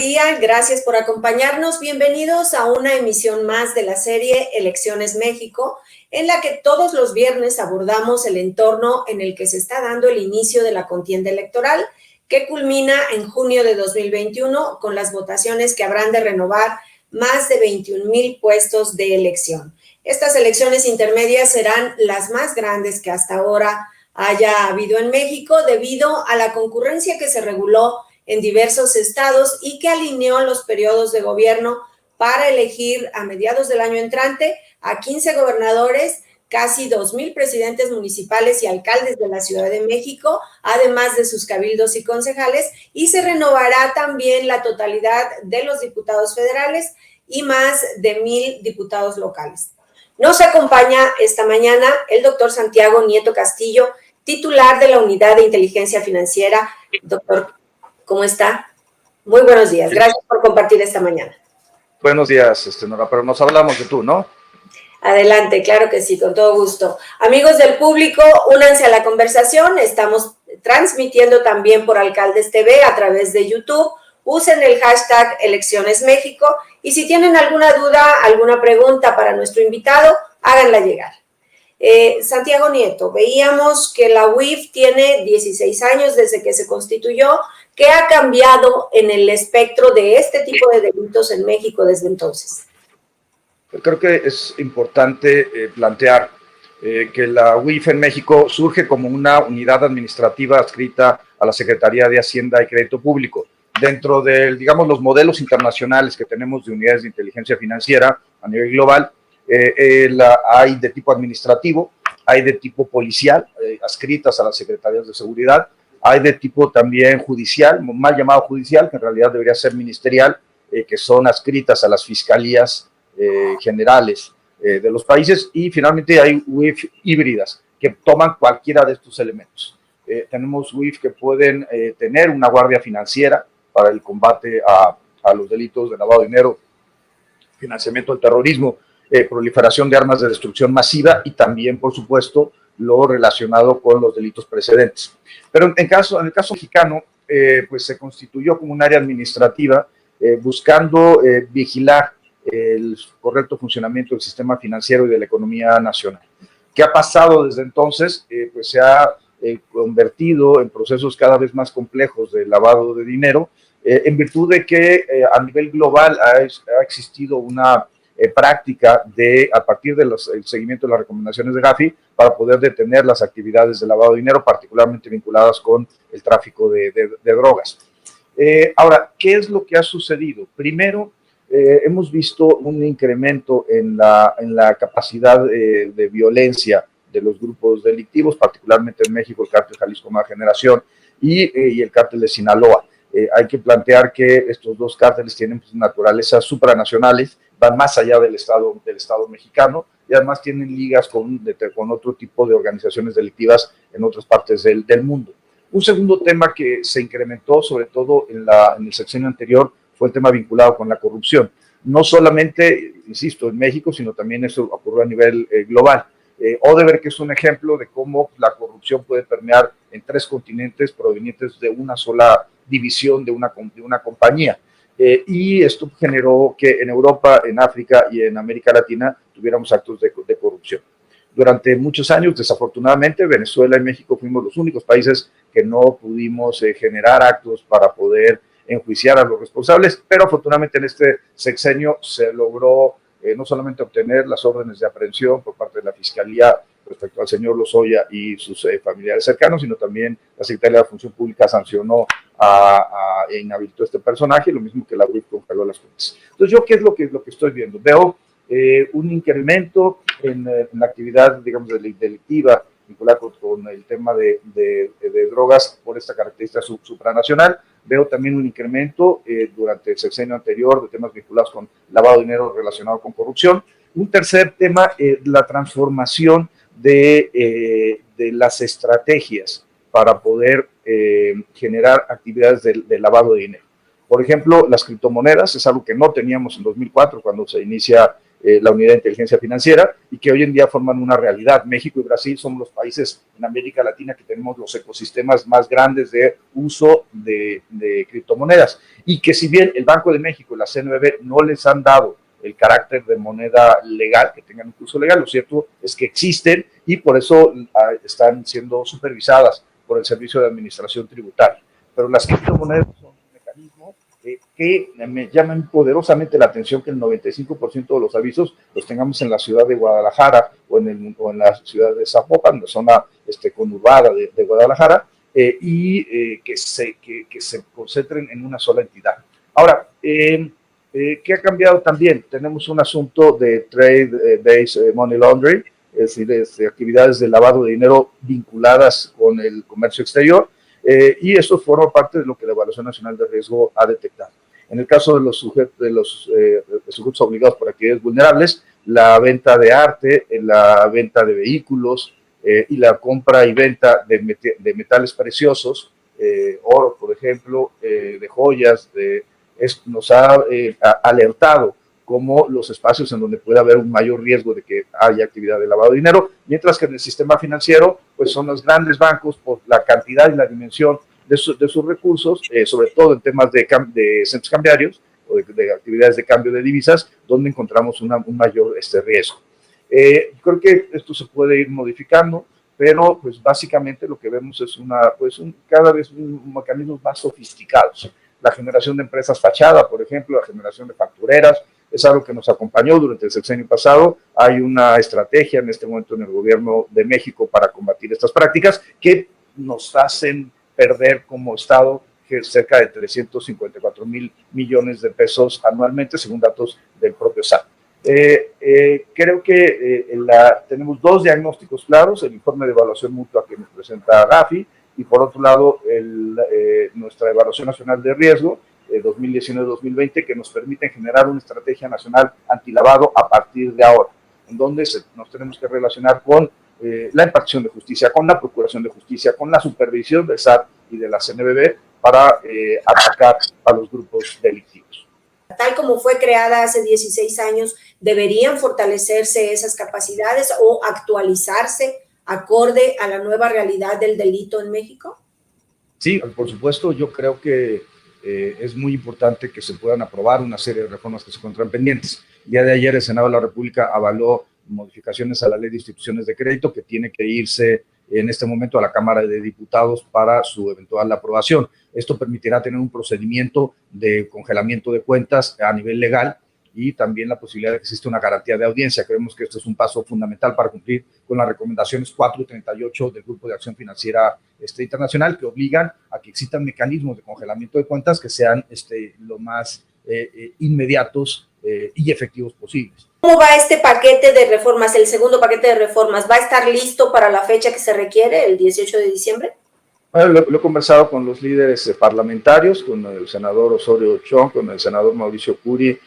día, gracias por acompañarnos. Bienvenidos a una emisión más de la serie Elecciones México, en la que todos los viernes abordamos el entorno en el que se está dando el inicio de la contienda electoral, que culmina en junio de 2021 con las votaciones que habrán de renovar más de 21,000 puestos de elección. Estas elecciones intermedias serán las más grandes que hasta ahora haya habido en México debido a la concurrencia que se reguló en diversos estados y que alineó los periodos de gobierno para elegir a mediados del año entrante a 15 gobernadores, casi 2,000 presidentes municipales y alcaldes de la Ciudad de México, además de sus cabildos y concejales, y se renovará también la totalidad de los diputados federales y más de 1,000 diputados locales. Nos acompaña esta mañana el doctor Santiago Nieto Castillo, titular de la Unidad de Inteligencia Financiera. Doctor, ¿cómo está? Muy buenos días. Gracias por compartir esta mañana. Buenos días, Nora, pero nos hablamos de tú, ¿no? Adelante, claro que sí, con todo gusto. Amigos del público, únanse a la conversación. Estamos transmitiendo también por Alcaldes TV a través de YouTube. Usen el hashtag Elecciones México y si tienen alguna duda, alguna pregunta para nuestro invitado, háganla llegar. Santiago Nieto, veíamos que la UIF tiene 16 años desde que se constituyó. ¿Qué ha cambiado en el espectro de este tipo de delitos en México desde entonces? Creo que es importante plantear que la UIF en México surge como una unidad administrativa adscrita a la Secretaría de Hacienda y Crédito Público. Dentro de, digamos, los modelos internacionales que tenemos de unidades de inteligencia financiera a nivel global, hay de tipo administrativo, hay de tipo policial, adscritas a las secretarías de seguridad, hay de tipo también judicial, mal llamado judicial, que en realidad debería ser ministerial, que son adscritas a las fiscalías generales de los países, y finalmente hay UIF híbridas, que toman cualquiera de estos elementos. Tenemos UIF que pueden tener una guardia financiera para el combate a los delitos de lavado de dinero, financiamiento del terrorismo, proliferación de armas de destrucción masiva y también, por supuesto, lo relacionado con los delitos precedentes. Pero en el caso mexicano, pues se constituyó como un área administrativa buscando vigilar el correcto funcionamiento del sistema financiero y de la economía nacional. ¿Qué ha pasado desde entonces? Pues se ha convertido en procesos cada vez más complejos de lavado de dinero, en virtud de que a nivel global ha existido una práctica de, a partir del seguimiento de las recomendaciones de Gafi, para poder detener las actividades de lavado de dinero, particularmente vinculadas con el tráfico de drogas. Ahora, ¿qué es lo que ha sucedido? Primero, hemos visto un incremento en la capacidad de violencia de los grupos delictivos, particularmente en México el cártel Jalisco Nueva Generación y el cártel de Sinaloa. Hay que plantear que estos dos cárteles tienen naturalezas supranacionales, van más allá del Estado mexicano y además tienen ligas con otro tipo de organizaciones delictivas en otras partes del mundo. Un segundo tema que se incrementó, sobre todo en el sexenio anterior, fue el tema vinculado con la corrupción. No solamente, insisto, en México, sino también eso ocurrió a nivel global. Odebrecht es un ejemplo de cómo la corrupción puede permear en 3 continentes provenientes de una sola división de una compañía. Y esto generó que en Europa, en África y en América Latina tuviéramos actos de corrupción. Durante muchos años, desafortunadamente, Venezuela y México fuimos los únicos países que no pudimos generar actos para poder enjuiciar a los responsables, pero afortunadamente en este sexenio se logró no solamente obtener las órdenes de aprehensión por parte de la Fiscalía respecto al señor Lozoya y sus familiares cercanos, sino también la Secretaría de la Función Pública sancionó e inhabilitó a este personaje, lo mismo que la UIF congeló las cuentas. Entonces, ¿yo qué es lo que estoy viendo? Veo un incremento en la actividad, digamos, delictiva vinculada con el tema de drogas por esta característica supranacional. Veo también un incremento durante el sexenio anterior de temas vinculados con lavado de dinero relacionado con corrupción. Un tercer tema, la transformación de las estrategias para poder generar actividades de lavado de dinero. Por ejemplo, las criptomonedas es algo que no teníamos en 2004 cuando se inicia la Unidad de Inteligencia Financiera, y que hoy en día forman una realidad. México y Brasil son los países en América Latina que tenemos los ecosistemas más grandes de uso de criptomonedas, y que si bien el Banco de México y la CNBV no les han dado el carácter de moneda legal, que tengan un curso legal, lo cierto es que existen y por eso están siendo supervisadas por el Servicio de Administración Tributaria. Pero las criptomonedas son un mecanismo que me llaman poderosamente la atención, que el 95% de los avisos los tengamos en la ciudad de Guadalajara o en la ciudad de Zapopan, la zona conurbada de Guadalajara, que se concentren en una sola entidad. Ahora, ¿qué ha cambiado también? Tenemos un asunto de trade-based money laundering, es decir, actividades de lavado de dinero vinculadas con el comercio exterior, y esto forma parte de lo que la Evaluación Nacional de Riesgo ha detectado. En el caso de los sujetos obligados por actividades vulnerables, la venta de arte, la venta de vehículos y la compra y venta de metales preciosos, oro, por ejemplo, de joyas, nos ha alertado como los espacios en donde puede haber un mayor riesgo de que haya actividad de lavado de dinero, mientras que en el sistema financiero, pues son los grandes bancos por la cantidad y la dimensión de sus recursos, sobre todo en temas de centros cambiarios o de actividades de cambio de divisas, donde encontramos un mayor riesgo. Creo que esto se puede ir modificando, pero pues básicamente lo que vemos es cada vez mecanismos más sofisticados. La generación de empresas fachada, por ejemplo, la generación de factureras, es algo que nos acompañó durante el sexenio pasado. Hay una estrategia en este momento en el gobierno de México para combatir estas prácticas que nos hacen perder como Estado cerca de 354,000 millones de pesos anualmente, según datos del propio SAT. Creo que tenemos dos diagnósticos claros: el informe de evaluación mutua que nos presenta Gafi, y por otro lado nuestra evaluación nacional de riesgo 2019-2020, que nos permiten generar una estrategia nacional antilavado a partir de ahora, en donde nos tenemos que relacionar con la impartición de justicia, con la procuración de justicia, con la supervisión del SAT y de la CNBV para atacar a los grupos delictivos. Tal como fue creada hace 16 años, ¿deberían fortalecerse esas capacidades o actualizarse acorde a la nueva realidad del delito en México? Sí, por supuesto. Yo creo que es muy importante que se puedan aprobar una serie de reformas que se encuentran pendientes. El día de ayer el Senado de la República avaló modificaciones a la Ley de Instituciones de Crédito, que tiene que irse en este momento a la Cámara de Diputados para su eventual aprobación. Esto permitirá tener un procedimiento de congelamiento de cuentas a nivel legal, y también la posibilidad de que exista una garantía de audiencia. Creemos que esto es un paso fundamental para cumplir con las recomendaciones 4 y 38 del Grupo de Acción Financiera Internacional, que obligan a que existan mecanismos de congelamiento de cuentas que sean lo más inmediatos y efectivos posibles. ¿Cómo va este paquete de reformas, el segundo paquete de reformas? ¿Va a estar listo para la fecha que se requiere, el 18 de diciembre? Bueno, lo he conversado con los líderes parlamentarios, con el senador Osorio Chong, con el senador Mauricio Curi,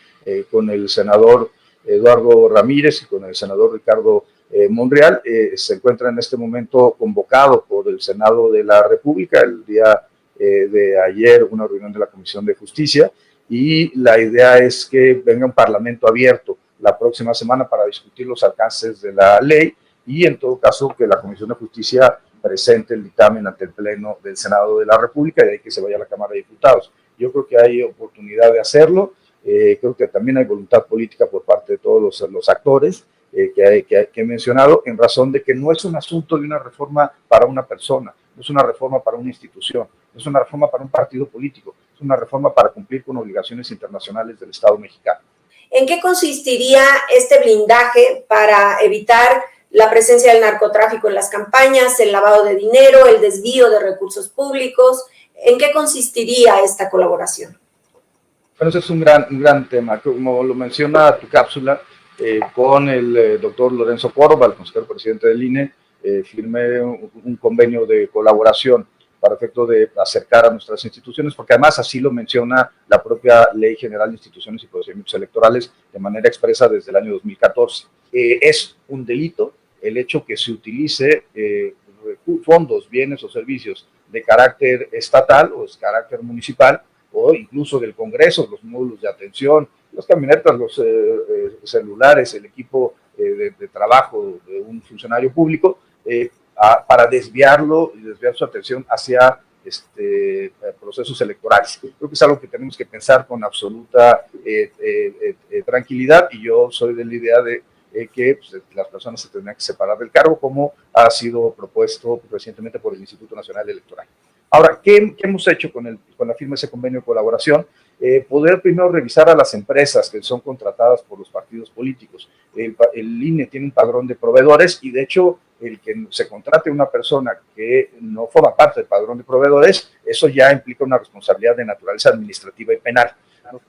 con el senador Eduardo Ramírez y con el senador Ricardo Monreal. Se encuentra en este momento convocado por el Senado de la República el día de ayer, una reunión de la Comisión de Justicia, y la idea es que venga un parlamento abierto la próxima semana para discutir los alcances de la ley, y en todo caso que la Comisión de Justicia presente el dictamen ante el Pleno del Senado de la República, y de ahí que se vaya a la Cámara de Diputados. Yo creo que hay oportunidad de hacerlo. Creo que también hay voluntad política por parte de todos los actores que he mencionado, en razón de que no es un asunto de una reforma para una persona, no es una reforma para una institución, no es una reforma para un partido político, es una reforma para cumplir con obligaciones internacionales del Estado mexicano. ¿En qué consistiría este blindaje para evitar la presencia del narcotráfico en las campañas, el lavado de dinero, el desvío de recursos públicos? ¿En qué consistiría esta colaboración? Bueno, ese es un gran tema. Como lo menciona tu cápsula, con el doctor Lorenzo Córdoba, el consejero presidente del INE, firmé un convenio de colaboración para efecto de acercar a nuestras instituciones, porque además así lo menciona la propia Ley General de Instituciones y Procedimientos Electorales de manera expresa desde el año 2014. Es un delito el hecho que se utilice fondos, bienes o servicios de carácter estatal o de carácter municipal, o incluso del Congreso, los módulos de atención las camionetas, los celulares, el equipo de trabajo de un funcionario público, para desviarlo y desviar su atención hacia procesos electorales. Creo que es algo que tenemos que pensar con absoluta tranquilidad, y yo soy de la idea de que pues, las personas se tendrían que separar del cargo, como ha sido propuesto recientemente por el Instituto Nacional Electoral. Ahora, ¿qué hemos hecho con la firma de ese convenio de colaboración? Poder primero revisar a las empresas que son contratadas por los partidos políticos. El INE tiene un padrón de proveedores, y de hecho el que se contrate a una persona que no forma parte del padrón de proveedores, eso ya implica una responsabilidad de naturaleza administrativa y penal.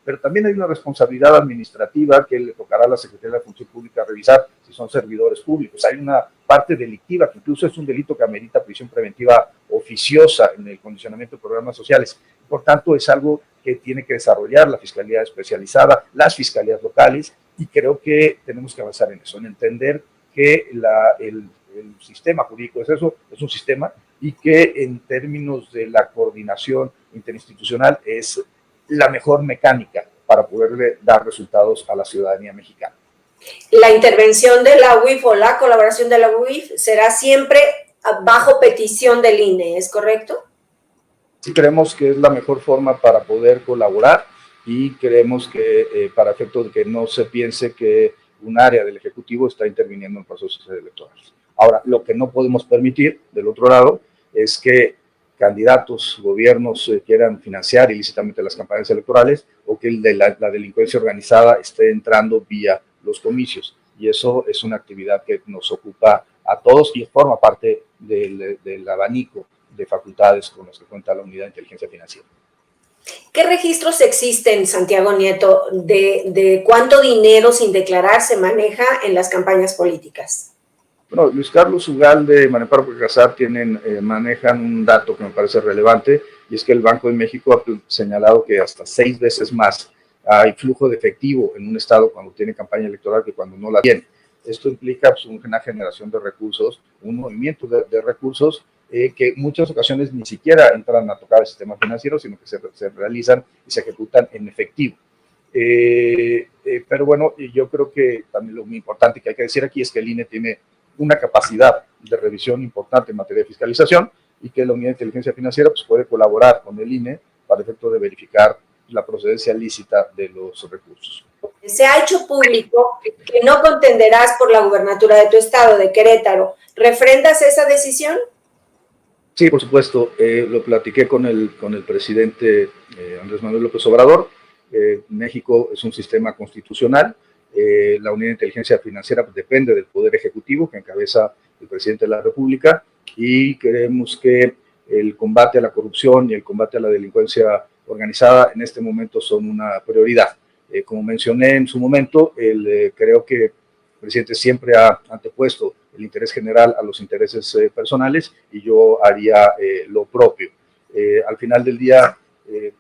Pero también hay una responsabilidad administrativa que le tocará a la Secretaría de la Función Pública revisar si son servidores públicos. Hay una parte delictiva que incluso es un delito que amerita prisión preventiva oficiosa en el condicionamiento de programas sociales. Por tanto, es algo que tiene que desarrollar la Fiscalía Especializada, las fiscalías locales, y creo que tenemos que avanzar en eso, en entender que el sistema jurídico es un sistema, y que en términos de la coordinación interinstitucional es la mejor mecánica para poderle dar resultados a la ciudadanía mexicana. La intervención de la UIF o la colaboración de la UIF será siempre bajo petición del INE, ¿es correcto? Sí, creemos que es la mejor forma para poder colaborar, y creemos que para efecto de que no se piense que un área del Ejecutivo está interviniendo en procesos electorales. Ahora, lo que no podemos permitir, del otro lado, es que candidatos, gobiernos quieran financiar ilícitamente las campañas electorales, o que la delincuencia organizada esté entrando vía los comicios. Y eso es una actividad que nos ocupa a todos y forma parte del abanico de facultades con las que cuenta la Unidad de Inteligencia Financiera. ¿Qué registros existen, Santiago Nieto, de cuánto dinero sin declarar se maneja en las campañas políticas? Bueno, Luis Carlos Ugalde y María Amparo Casar manejan un dato que me parece relevante, y es que el Banco de México ha señalado que hasta 6 veces más hay flujo de efectivo en un estado cuando tiene campaña electoral que cuando no la tiene. Esto implica pues, una generación de recursos, un movimiento de recursos que en muchas ocasiones ni siquiera entran a tocar el sistema financiero, sino que se realizan y se ejecutan en efectivo. Pero bueno, yo creo que también lo muy importante que hay que decir aquí es que el INE tiene una capacidad de revisión importante en materia de fiscalización, y que la Unidad de Inteligencia Financiera pues, puede colaborar con el INE para efecto de verificar la procedencia lícita de los recursos. Se ha hecho público que no contenderás por la gubernatura de tu estado, de Querétaro. ¿Refrendas esa decisión? Sí, por supuesto. Lo platiqué con el presidente Andrés Manuel López Obrador. México es un sistema constitucional. La Unidad de Inteligencia Financiera pues, depende del Poder Ejecutivo, que encabeza el presidente de la República, y creemos que el combate a la corrupción y el combate a la delincuencia organizada en este momento son una prioridad. Como mencioné en su momento, creo que el presidente siempre ha antepuesto el interés general a los intereses personales, y yo haría lo propio. Al final del día,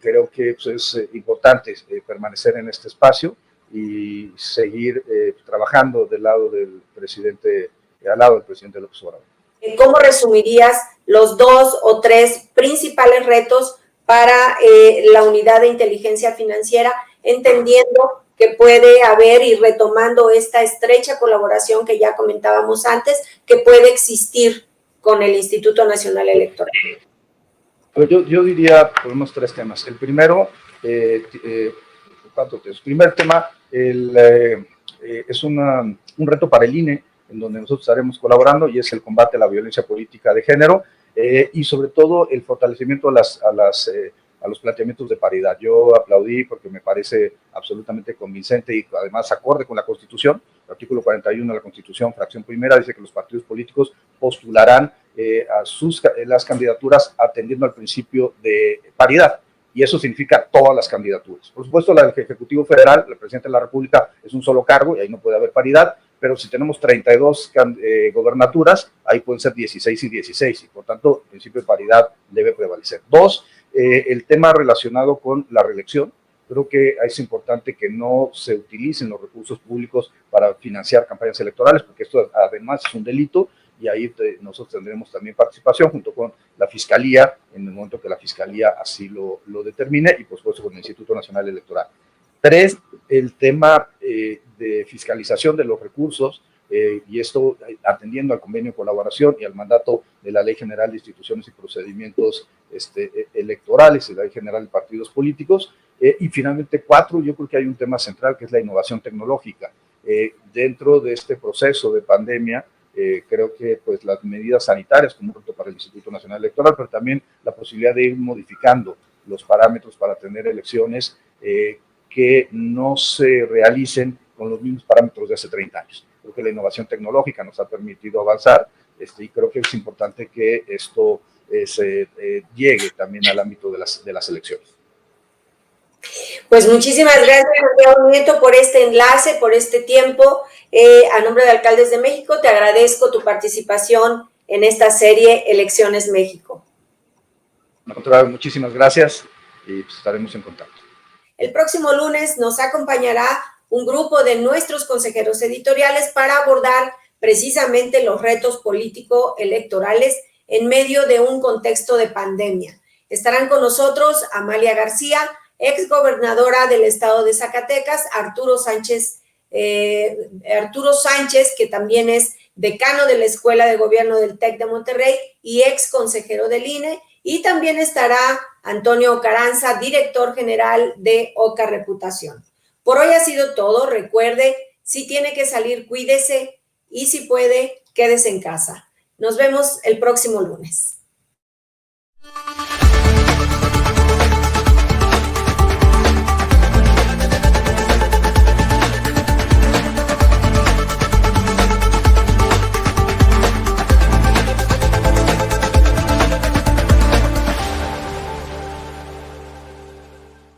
creo que pues, es importante permanecer en este espacio y seguir trabajando al lado del presidente López Obrador. ¿Cómo resumirías los 2 o 3 principales retos para la Unidad de Inteligencia Financiera, entendiendo que puede haber, y retomando esta estrecha colaboración que ya comentábamos antes, que puede existir con el Instituto Nacional Electoral? Pues yo diría por unos 3 temas. El primero, primer tema, es un reto para el INE, en donde nosotros estaremos colaborando, y es el combate a la violencia política de género, y sobre todo el fortalecimiento a los planteamientos de paridad. Yo aplaudí porque me parece absolutamente convincente y además acorde con la Constitución. El artículo 41 de la Constitución, fracción primera, dice que los partidos políticos postularán las candidaturas atendiendo al principio de paridad, y eso significa todas las candidaturas. Por supuesto, la del Ejecutivo Federal, el presidente de la República, es un solo cargo y ahí no puede haber paridad, pero si tenemos 32 gobernaturas, ahí pueden ser 16 y 16, y por tanto el principio de paridad debe prevalecer. 2, el tema relacionado con la reelección. Creo que es importante que no se utilicen los recursos públicos para financiar campañas electorales, porque esto además es un delito, y ahí nosotros tendremos también participación junto con la Fiscalía, en el momento que la Fiscalía así lo determine, y por supuesto con el Instituto Nacional Electoral. 3, el tema de fiscalización de los recursos, y esto atendiendo al convenio de colaboración y al mandato de la Ley General de Instituciones y Procedimientos Electorales y la Ley General de Partidos Políticos. Y finalmente, 4, yo creo que hay un tema central que es la innovación tecnológica. Dentro de este proceso de pandemia, creo que pues, las medidas sanitarias, como un reto para el Instituto Nacional Electoral, pero también la posibilidad de ir modificando los parámetros para tener elecciones que no se realicen con los mismos parámetros de hace 30 años. Creo que la innovación tecnológica nos ha permitido avanzar y creo que es importante que esto llegue también al ámbito de las elecciones. Pues muchísimas gracias, Santiago Nieto, por este enlace, por este tiempo. A nombre de Alcaldes de México, te agradezco tu participación en esta serie Elecciones México. Al contrario, muchísimas gracias y pues, estaremos en contacto. El próximo lunes nos acompañará un grupo de nuestros consejeros editoriales para abordar precisamente los retos político-electorales en medio de un contexto de pandemia. Estarán con nosotros Amalia García, exgobernadora del estado de Zacatecas, Arturo Sánchez, que también es decano de la Escuela de Gobierno del TEC de Monterrey y ex consejero del INE, y también estará Antonio Carranza, director general de OCA Reputación. Por hoy ha sido todo. Recuerde, si tiene que salir, cuídese y si puede, quédese en casa. Nos vemos el próximo lunes.